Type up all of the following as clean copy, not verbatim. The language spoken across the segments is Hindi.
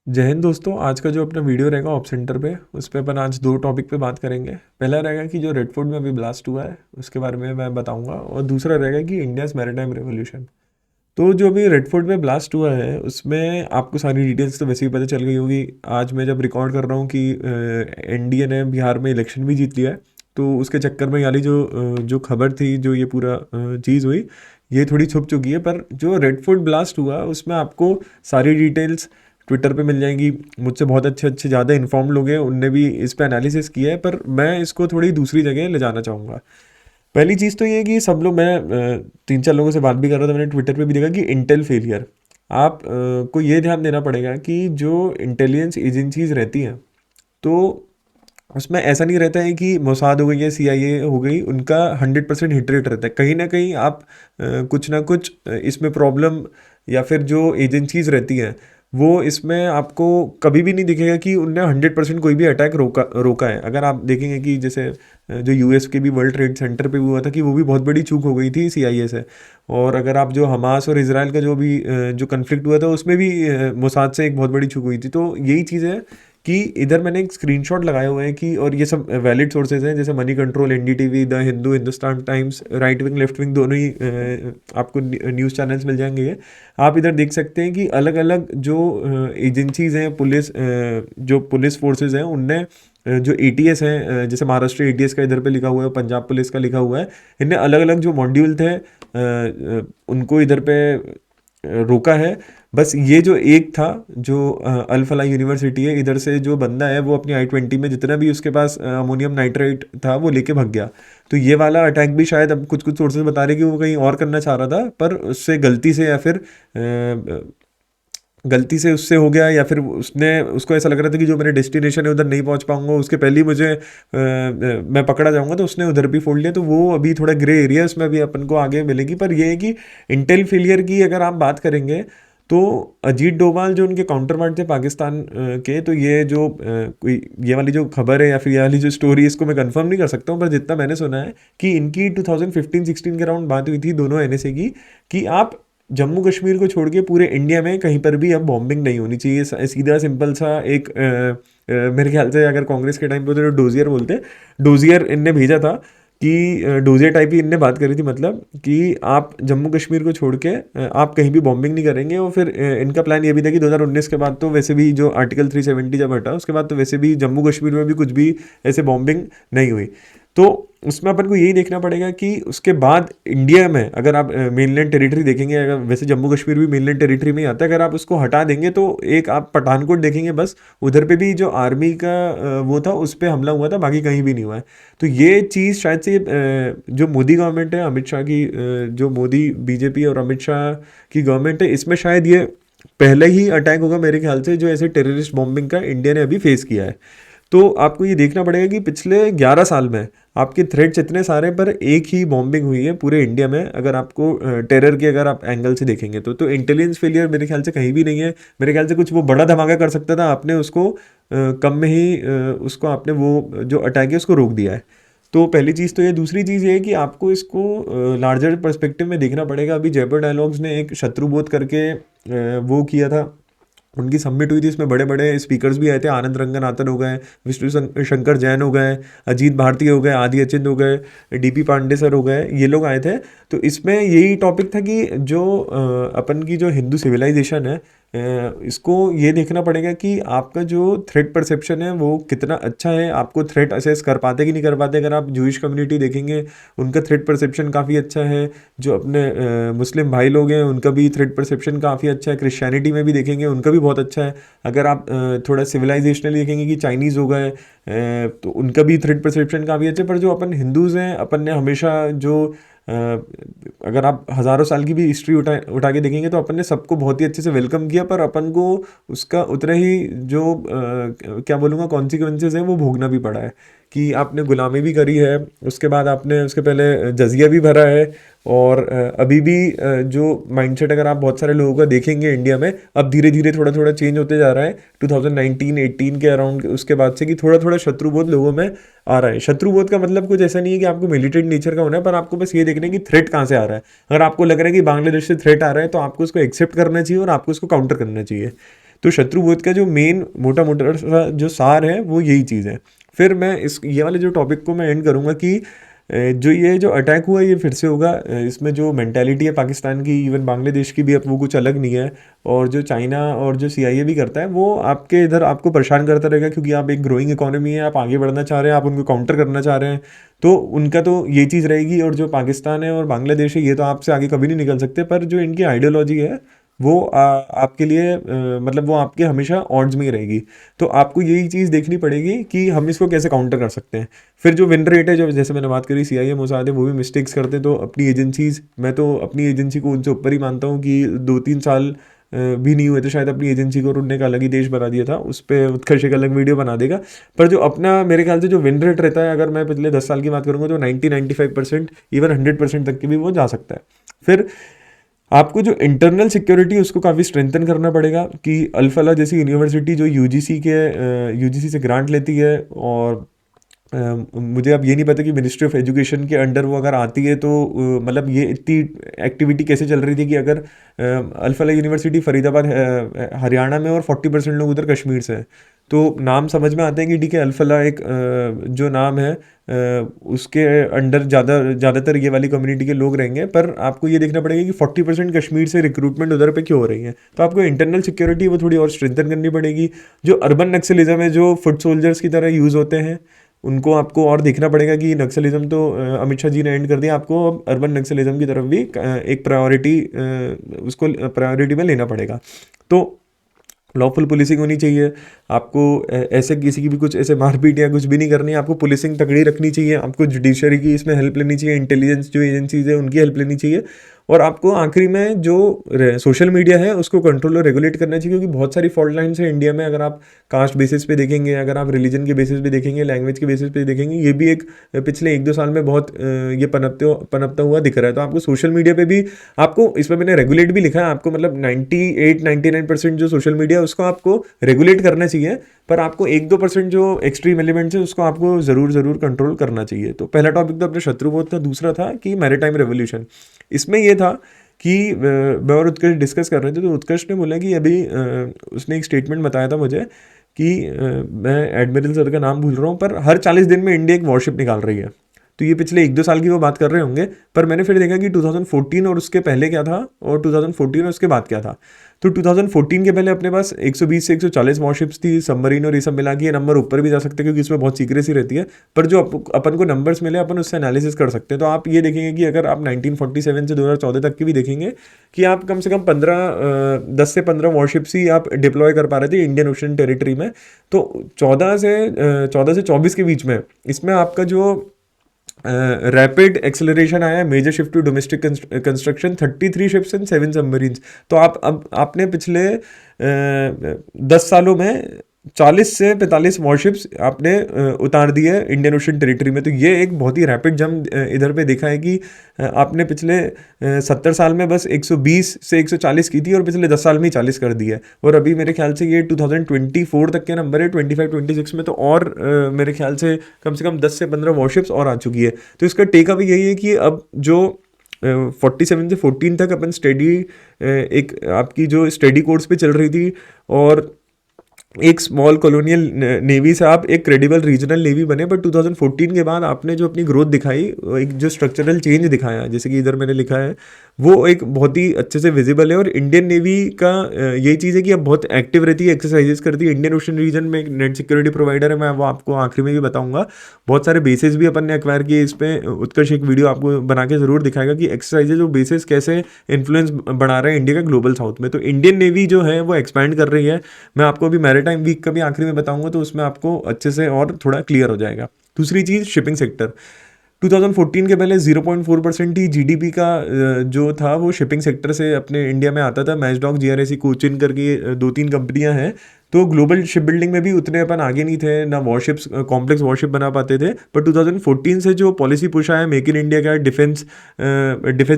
जय हिंद दोस्तों। आज का जो अपना वीडियो रहेगा ऑप सेंटर पे, उस पे अपन आज दो टॉपिक पे बात करेंगे। पहला रहेगा कि जो रेड फोर्ट में अभी ब्लास्ट हुआ है उसके बारे में मैं बताऊंगा, और दूसरा रहेगा कि इंडियाज़ मैरीटाइम रेवोल्यूशन। तो जो अभी रेड फोर्ट में ब्लास्ट हुआ है उसमें आपको सारी डिटेल्स तो वैसे ही पता चल गई होगी। आज मैं जब रिकॉर्ड कर रहा हूँ कि एनडीए ने बिहार में इलेक्शन भी जीत लिया है, तो उसके चक्कर में यानी जो खबर थी, जो ये पूरा चीज़ हुई, ये थोड़ी छुप चुकी है। पर जो रेड फोर्ट ब्लास्ट हुआ उसमें आपको सारी डिटेल्स ट्विटर पे मिल जाएंगी। मुझसे बहुत अच्छे अच्छे ज़्यादा इन्फॉर्म लोग हैं, उनने भी इस पे एनालिसिस किया है, पर मैं इसको थोड़ी दूसरी जगह ले जाना चाहूँगा। पहली चीज़ तो ये है कि सब लोग, मैं तीन चार लोगों से बात भी कर रहा था, मैंने ट्विटर पे भी देखा कि इंटेल फेलियर। आप को ये ध्यान देना पड़ेगा कि जो इंटेलिजेंस एजेंसीज रहती हैं, तो उसमें ऐसा नहीं रहता है कि मोसाद हो गई या सीआईए हो गई, उनका 100% हिट रेट रहता है। कहीं ना कहीं आप कुछ ना कुछ इसमें प्रॉब्लम, या फिर जो एजेंसीज रहती हैं वो इसमें आपको कभी भी नहीं दिखेगा कि उनने 100% कोई भी अटैक रोका रोका है। अगर आप देखेंगे कि जैसे जो यूएस के भी वर्ल्ड ट्रेड सेंटर पे भी हुआ था, कि वो भी बहुत बड़ी चूक हो गई थी सीआईए से। और अगर आप जो हमास और इसराइल का जो भी जो कन्फ्लिक्ट हुआ था, उसमें भी मोसाद से एक बहुत बड़ी चूक हुई थी। तो यही चीज़ है कि इधर मैंने एक स्क्रीनशॉट लगाए हुए हैं कि, और ये सब वैलिड सोर्सेज हैं, जैसे money control, NDTV, the Hindu, Hindustan times, right wing left wing दोनों ही आपको न्यूज़ चैनल्स मिल जाएंगे ये। आप इधर देख सकते हैं कि अलग अलग जो एजेंसीज हैं, पुलिस जो पुलिस फोर्सेज हैं, उनने जो एटीएस हैं, जैसे महाराष्ट्र एटीएस का इधर पे लिखा हुआ है, पंजाब पुलिस का लिखा हुआ है, इनने अलग अलग जो मॉड्यूल थे उनको इधर पे रोका है। बस ये जो एक था, जो अल फलाह यूनिवर्सिटी है, इधर से जो बंदा है वो अपनी आई-20 में जितना भी उसके पास अमोनियम नाइट्रेट था वो लेके भाग गया। तो ये वाला अटैक भी शायद, अब कुछ कुछ सोर्सेज बता रहे कि वो कहीं और करना चाह रहा था, पर उससे गलती से, या फिर गलती से उससे हो गया, या फिर उसने, उसको ऐसा लग रहा था कि जो मेरे डेस्टिनेशन है उधर नहीं पहुंच पाऊंगा, उसके पहले ही मुझे मैं पकड़ा जाऊंगा, तो उसने उधर भी फोड़ लिया। तो वो अभी थोड़ा ग्रे एरिया, उसमें अभी अपन को आगे मिलेगी। पर ये है कि इंटेल फेलियर की अगर आप बात करेंगे, तो अजीत डोभाल जो उनके काउंटर पार्ट थे पाकिस्तान के, तो ये जो कोई ये वाली जो खबर है या फिर ये वाली जो स्टोरी है, इसको मैं कंफर्म नहीं कर सकता हूँ, पर जितना मैंने सुना है कि इनकी 2015-16 के अराउंड बात हुई थी दोनों एनएसए की, कि आप जम्मू कश्मीर को छोड़ के पूरे इंडिया में कहीं पर भी अब बॉम्बिंग नहीं होनी चाहिए। सीधा सिंपल सा एक मेरे ख्याल से अगर कांग्रेस के टाइम पे तो डोजियर बोलते, डोजियर इनने भेजा था कि डोजियर टाइप ही इनने बात करी थी, मतलब कि आप जम्मू कश्मीर को छोड़ के आप कहीं भी बॉम्बिंग नहीं करेंगे। और फिर इनका प्लान ये भी था कि 2019 के बाद तो वैसे भी जो आर्टिकल 370 जब हटा, उसके बाद तो वैसे भी जम्मू कश्मीर में भी कुछ भी ऐसे बॉम्बिंग नहीं हुई। तो उसमें अपन को यही देखना पड़ेगा कि उसके बाद इंडिया में अगर आप मेनलैंड टेरिटरी देखेंगे, अगर वैसे जम्मू कश्मीर भी मेनलैंड टेरिटरी में ही आता है, अगर आप उसको हटा देंगे तो एक आप पठानकोट देखेंगे बस, उधर पे भी जो आर्मी का वो था उस पर हमला हुआ था, बाकी कहीं भी नहीं हुआ है। तो ये चीज़ शायद से जो मोदी गवर्नमेंट है, अमित शाह की जो मोदी बीजेपी और अमित शाह की गवर्नमेंट है, इसमें शायद ये पहले ही अटैक होगा मेरे ख्याल से जो ऐसे टेररिस्ट बॉम्बिंग का इंडिया ने अभी फेस किया है। तो आपको ये देखना पड़ेगा कि पिछले 11 साल में आपके थ्रेड्स इतने सारे, पर एक ही बॉम्बिंग हुई है पूरे इंडिया में, अगर आपको टेरर के अगर आप एंगल से देखेंगे तो इंटेलिजेंस फेलियर मेरे ख्याल से कहीं भी नहीं है। मेरे ख्याल से कुछ वो बड़ा धमाका कर सकता था, आपने उसको कम में ही उसको आपने वो जो अटैक है उसको रोक दिया है। तो पहली चीज़ तो ये। दूसरी चीज़ ये है कि आपको इसको लार्जर पर्सपेक्टिव में देखना पड़ेगा। अभी जयपुर डायलॉग्स ने एक शत्रुबोध करके वो किया था, उनकी सबमिट हुई थी, इसमें बड़े बड़े स्पीकर्स भी आए थे, आनंद रंगनाथन हो गए, विष्णु शंकर जैन हो गए, अजीत भारती हो गए, आदि अचिंत हो गए, डीपी पांडे सर हो गए, ये लोग आए थे। तो इसमें यही टॉपिक था कि जो अपन की जो हिंदू सिविलाइजेशन है, इसको ये देखना पड़ेगा कि आपका जो थ्रेट परसेप्शन है वो कितना अच्छा है, आपको थ्रेट असेस कर पाते कि नहीं कर पाते। अगर आप जूइश कम्युनिटी देखेंगे, उनका थ्रेट परसेप्शन काफ़ी अच्छा है। जो अपने मुस्लिम भाई लोग हैं उनका भी थ्रेट परसेप्शन काफ़ी अच्छा है। क्रिश्चियनिटी में भी देखेंगे उनका भी बहुत अच्छा है। अगर आप थोड़ा सिविलाइजेशनली देखेंगे कि चाइनीज़ हो गए, तो उनका भी थ्रेट परसेप्शन काफ़ी अच्छा है। पर जो अपन हिंदूज़ हैं, अपन ने हमेशा जो अगर आप हज़ारों साल की भी हिस्ट्री उठा उठा के देखेंगे, तो अपन ने सबको बहुत ही अच्छे से वेलकम किया, पर अपन को उसका उतना ही जो क्या बोलूँगा कॉन्सिक्वेंसेज हैं वो भोगना भी पड़ा है। कि आपने गुलामी भी करी है, उसके बाद आपने उसके पहले जजिया भी भरा है, और अभी भी जो माइंडसेट अगर आप बहुत सारे लोगों का देखेंगे इंडिया में, अब धीरे धीरे थोड़ा थोड़ा चेंज होते जा रहा है 2019-18 के अराउंड, उसके बाद से, कि थोड़ा थोड़ा शत्रुबोध लोगों में आ रहा है। शत्रुबोध का मतलब कुछ ऐसा नहीं है कि आपको मिलिटेंट नेचर का होना है, पर आपको बस ये देखना है कि थ्रेट कहाँ से आ रहा है। अगर आपको लग रहा है कि बांग्लादेश से थ्रेट आ रहा है, तो आपको उसको एक्सेप्ट करना चाहिए और आपको उसको काउंटर करना चाहिए। तो शत्रुबोध का जो मेन मोटा मोटा सा जो सार है वो यही चीज़ है। फिर मैं इस ये वाले जो टॉपिक को मैं एंड करूँगा कि जो ये जो अटैक हुआ ये फिर से होगा। इसमें जो मेंटालिटी है पाकिस्तान की, इवन बांग्लादेश की भी, अब वो कुछ अलग नहीं है। और जो चाइना और जो सीआईए भी करता है वो आपके इधर आपको परेशान करता रहेगा, क्योंकि आप एक ग्रोइंग इकोनॉमी है, आप आगे बढ़ना चाह रहे हैं, आप उनको काउंटर करना चाह रहे हैं। तो उनका तो ये चीज़ रहेगी। और जो पाकिस्तान है और बांग्लादेश है ये तो आपसे आगे कभी नहीं निकल सकते, पर जो इनकी आइडियोलॉजी है वो आपके लिए मतलब वो आपके हमेशा ऑड्स में ही रहेगी। तो आपको यही चीज़ देखनी पड़ेगी कि हम इसको कैसे काउंटर कर सकते हैं। फिर जो विन रेट है, जो जैसे मैंने बात करी सीआईए मोसाद है वो भी मिस्टेक्स करते हैं, तो अपनी एजेंसीज, मैं तो अपनी एजेंसी को उनसे ऊपर ही मानता हूँ कि 2-3 साल भी नहीं हुए थे शायद अपनी एजेंसी को, और उनने एक अलग ही देश बना दिया था। उस पर उत्कर्ष एक अलग वीडियो बना देगा। पर जो अपना मेरे ख्याल से जो विन रेट रहता है, अगर मैं पिछले 10 साल की बात करूँगा तो 90-95% इवन 100% तक की भी वो जा सकता है। फिर आपको जो इंटरनल सिक्योरिटी उसको काफ़ी स्ट्रेंथन करना पड़ेगा कि अल फलाह जैसी यूनिवर्सिटी जो यूजीसी से ग्रांट लेती है, और मुझे अब ये नहीं पता कि मिनिस्ट्री ऑफ एजुकेशन के अंडर वो अगर आती है तो मतलब ये इतनी एक्टिविटी कैसे चल रही थी कि अगर अल फलाह यूनिवर्सिटी फरीदाबाद हरियाणा में और 40% लोग उधर कश्मीर से हैं, तो नाम समझ में आते हैं कि ठीक है अल फलाह एक जो नाम है उसके अंडर ज़्यादातर ये वाली कम्युनिटी के लोग रहेंगे। पर आपको ये देखना पड़ेगा कि 40% कश्मीर से रिक्रूटमेंट उधर पे क्यों हो रही है। तो आपको इंटरनल सिक्योरिटी वो थोड़ी और स्ट्रेंथन करनी पड़ेगी। जो अर्बन नक्सलिज्म है, जो फुट सोल्जर्स की तरह यूज़ होते हैं, उनको आपको और देखना पड़ेगा कि नक्सलिज्म तो अमित शाह जी ने एंड कर दिया, आपको अब अर्बन नक्सलिज्म की तरफ भी एक प्रायोरिटी उसको प्रायोरिटी में लेना पड़ेगा। तो लॉफुल पुलिसिंग होनी चाहिए। आपको ऐसे किसी की भी कुछ ऐसे मारपीट या कुछ भी नहीं करनी है, आपको पुलिसिंग तगड़ी रखनी चाहिए। आपको जुडिशरी की इसमें हेल्प लेनी चाहिए, इंटेलिजेंस जो एजेंसीज है उनकी हेल्प लेनी चाहिए। और आपको आखिरी में जो सोशल मीडिया है उसको कंट्रोल और रेगुलेट करना चाहिए, क्योंकि बहुत सारी फॉल्ट लाइन्स है इंडिया में। अगर आप कास्ट बेसिस पे देखेंगे, अगर आप रिलीजन के बेसिस पे देखेंगे, लैंग्वेज के बेसिस पे देखेंगे, ये भी एक पिछले 1-2 साल में बहुत ये पनपता हुआ दिख रहा है। तो आपको सोशल मीडिया पे भी, आपको इसमें मैंने रेगुलेट भी लिखा है, आपको मतलब 98-99% जो सोशल मीडिया है उसको आपको रेगुलेट करना चाहिए। पर आपको 1-2% जो एक्सट्रीम एलिमेंट्स है उसको आपको ज़रूर कंट्रोल करना चाहिए। तो पहला टॉपिक तो अपने शत्रुबोध था। दूसरा था कि मैरीटाइम रेवोल्यूशन। इसमें ये था कि मैं और उत्कर्ष डिस्कस कर रहे थे, तो उत्कर्ष ने बोला कि अभी उसने एक स्टेटमेंट बताया था मुझे कि मैं एडमिरल सर का नाम भूल रहा हूँ, पर हर 40 दिन में इंडिया एक वॉरशिप निकाल रही है। तो ये पिछले 1-2 साल की वो बात कर रहे होंगे। पर मैंने फिर देखा कि 2014 और उसके पहले क्या था, और 2014 और उसके बाद क्या था। तो 2014 के पहले अपने पास 120 से 140 वॉरशिप्स थी, सबमरीन और ये सब मिला के ये नंबर ऊपर भी जा सकते हैं, क्योंकि इसमें बहुत सीक्रेसी रहती है। पर जो अपन को नंबर्स मिले अपन उससे एनालिसिस कर सकते हैं। तो आप ये देखेंगे कि अगर आप 1947 से 2014 तक की भी देखेंगे कि आप कम से कम 10 से 15 वॉरशिप्स ही आप डिप्लॉय कर पा रहे थे इंडियन ओशन टेरिटरी में। तो 14 से 24 के बीच में इसमें आपका जो रैपिड एक्सेलरेशन आया, major shift to domestic construction, 33 ships and 7 submarines. तो आपने पिछले 10 सालों में 40 से 45 वॉरशिप्स आपने उतार दिए इंडियन ओशन टेरिटरी में। तो ये एक बहुत ही रैपिड जंप इधर पे देखा है कि आपने पिछले 70 साल में बस 120 से 140 की थी, और पिछले 10 साल में ही 40 कर दी है। और अभी मेरे ख्याल से ये 2024 तक के नंबर है, 25-26 में तो और मेरे ख्याल से कम 10 से 15 वॉरशिप्स और आ चुकी है। तो इसका टेक अवे यही है कि अब जो 47 से 14 तक अपन स्टडी एक आपकी जो स्टडी कोर्स पे चल रही थी, और एक स्मॉल कॉलोनियल नेवी से आप एक क्रेडिबल रीजनल नेवी बने। बट 2014 के बाद आपने जो अपनी ग्रोथ दिखाई, एक जो स्ट्रक्चरल चेंज दिखाया, जैसे कि इधर मैंने लिखा है, वो एक बहुत ही अच्छे से विजिबल है। और इंडियन नेवी का यही चीज़ है कि अब बहुत एक्टिव रहती है, एक्सरसाइजेस करती है। इंडियन ओशन रीजन में एक नेट सिक्योरिटी प्रोवाइडर है, मैं वो आपको आखिरी में भी बताऊंगा। बहुत सारे बेसिस भी अपन ने एक्वायर किए। इस पर उत्कर्ष एक वीडियो आपको बना के ज़रूर दिखाएगा कि एक्सरसाइजेज और बेसिस कैसे इन्फ्लुएंस बढ़ा रहे हैं इंडिया का ग्लोबल साउथ में। तो इंडियन नेवी जो है वो एक्सपैंड कर रही है। मैं आपको अभी मैरीटाइम वीक का भी आखिरी में बताऊंगा, तो उसमें आपको अच्छे से और थोड़ा क्लियर हो जाएगा। दूसरी चीज़, शिपिंग सेक्टर। 2014 के पहले 0.4% ही जीडीपी का जो था वो शिपिंग सेक्टर से अपने इंडिया में आता था। मैचडॉक, जीआरएसी, कोचिन करके 2-3 कंपनियां हैं। तो ग्लोबल शिप बिल्डिंग में भी उतने अपन आगे नहीं थे, ना वॉरशिप्स कॉम्प्लेक्स वॉरशिप बना पाते थे। पर 2014 से जो पॉलिसी पुश आया, मेक इन इंडिया का, डिफेंस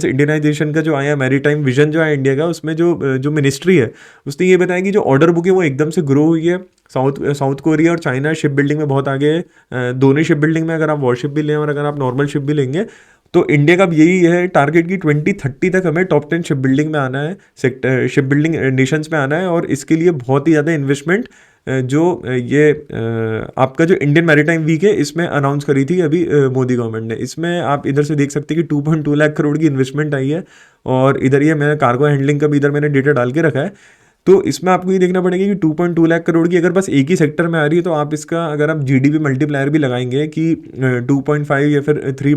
इंडियनाइजेशन का जो आया, मैरीटाइम विजन जो आया इंडिया का, उसमें जो मिनिस्ट्री है उसने ये बताया कि जो ऑर्डर बुक है वो एकदम से ग्रो हुई है। साउथ कोरिया और चाइना शिप बिल्डिंग में बहुत आगे है। दोनों शिप बिल्डिंग में अगर आप वॉरशिप भी लें और अगर आप नॉर्मल शिप भी लेंगे तो इंडिया का अब यही है टारगेट कि 2030 तक हमें टॉप 10 शिप बिल्डिंग में आना है, सेक्टर शिप बिल्डिंग नेशंस में आना है। और इसके लिए बहुत ही ज़्यादा इन्वेस्टमेंट जो ये आपका जो इंडियन मैरीटाइम वीक है इसमें अनाउंस करी थी अभी मोदी गवर्नमेंट ने। इसमें आप इधर से देख सकते हैं कि 2.2 लाख करोड़ की इन्वेस्टमेंट आई है। और इधर ये मैंने कार्गो हैंडलिंग का भी इधर मैंने डेटा डाल के रखा है। तो इसमें आपको ये देखना पड़ेगा कि 2.2 लाख करोड़ की अगर बस एक ही सेक्टर में आ रही है तो आप इसका अगर आप जीडीपी मल्टीप्लायर भी लगाएंगे कि 2.5 या फिर 3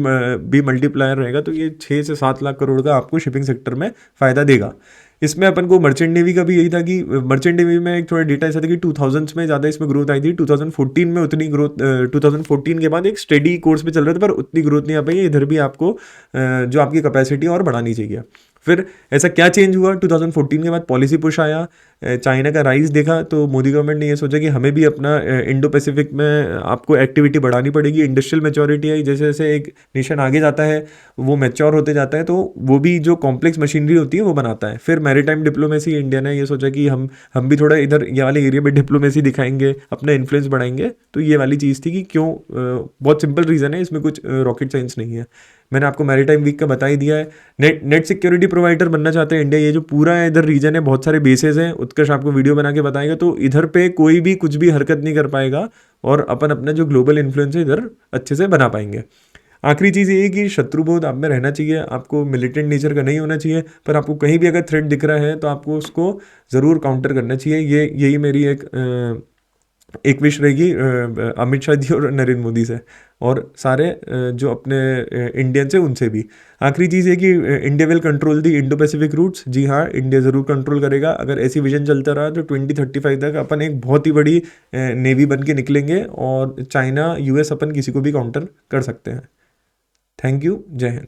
भी मल्टीप्लायर रहेगा तो ये 6 से 7 लाख करोड़ का आपको शिपिंग सेक्टर में फ़ायदा देगा। इसमें अपन को मर्चेंट नेवी का भी यही था कि मर्चेंट नेवी में एक थोड़ा डेटा ऐसा था कि 2000s में ज़्यादा इसमें ग्रोथ आई थी। 2014 में उतनी ग्रोथ 2014 के बाद एक स्टेडी कोर्स पे चल रहा था, पर उतनी ग्रोथ नहीं आ पाई। इधर भी आपको जो आपकी कैपेसिटी और बढ़ानी चाहिए। फिर ऐसा क्या चेंज हुआ 2014 के बाद? पॉलिसी पुश आया, चाइना का राइज देखा, तो मोदी गवर्नमेंट ने ये सोचा कि हमें भी अपना इंडो पैसिफिक में आपको एक्टिविटी बढ़ानी पड़ेगी। इंडस्ट्रियल मैच्योरिटी आई, जैसे जैसे एक नेशन आगे जाता है वो मैच्योर होते जाता है, तो वो भी जो कॉम्प्लेक्स मशीनरी होती है वो बनाता है। फिर मैरीटाइम डिप्लोमेसी, इंडिया ने ये सोचा कि हम भी थोड़ा इधर ये वाले एरिया में डिप्लोमेसी दिखाएंगे, अपना इन्फ्लुएंस बढ़ाएंगे। तो ये वाली चीज़ थी कि क्यों, बहुत सिंपल रीज़न है, इसमें कुछ रॉकेट साइंस नहीं है। मैंने आपको मैरीटाइम वीक का बता ही दिया है। नेट सिक्योरिटी प्रोवाइडर बनना चाहते हैं इंडिया। ये जो पूरा है इधर रीजन है, बहुत सारे बेसेस हैं, उत्कर्ष आपको वीडियो बना के बताएगा। तो इधर पे कोई भी कुछ भी हरकत नहीं कर पाएगा और अपन अपना जो ग्लोबल इन्फ्लुएंस है इधर अच्छे से बना पाएंगे। आखिरी चीज़ ये है कि शत्रुबोध आप में रहना चाहिए, आपको मिलिटेंट नेचर का नहीं होना चाहिए, पर आपको कहीं भी अगर थ्रेट दिख रहा है तो आपको उसको ज़रूर काउंटर करना चाहिए। यही मेरी एक विश रहेगी अमित शाह जी और नरेंद्र मोदी से, और सारे जो अपने इंडियन से उनसे भी। आखिरी चीज़ है कि India will control the Indo Pacific routes. जी हाँ, इंडिया ज़रूर कंट्रोल करेगा। अगर ऐसी विजन चलता रहा तो 2035 तक अपन एक बहुत ही बड़ी नेवी बन के निकलेंगे और चाइना यूएस अपन किसी को भी काउंटर कर सकते हैं। थैंक यू, जय हिंद।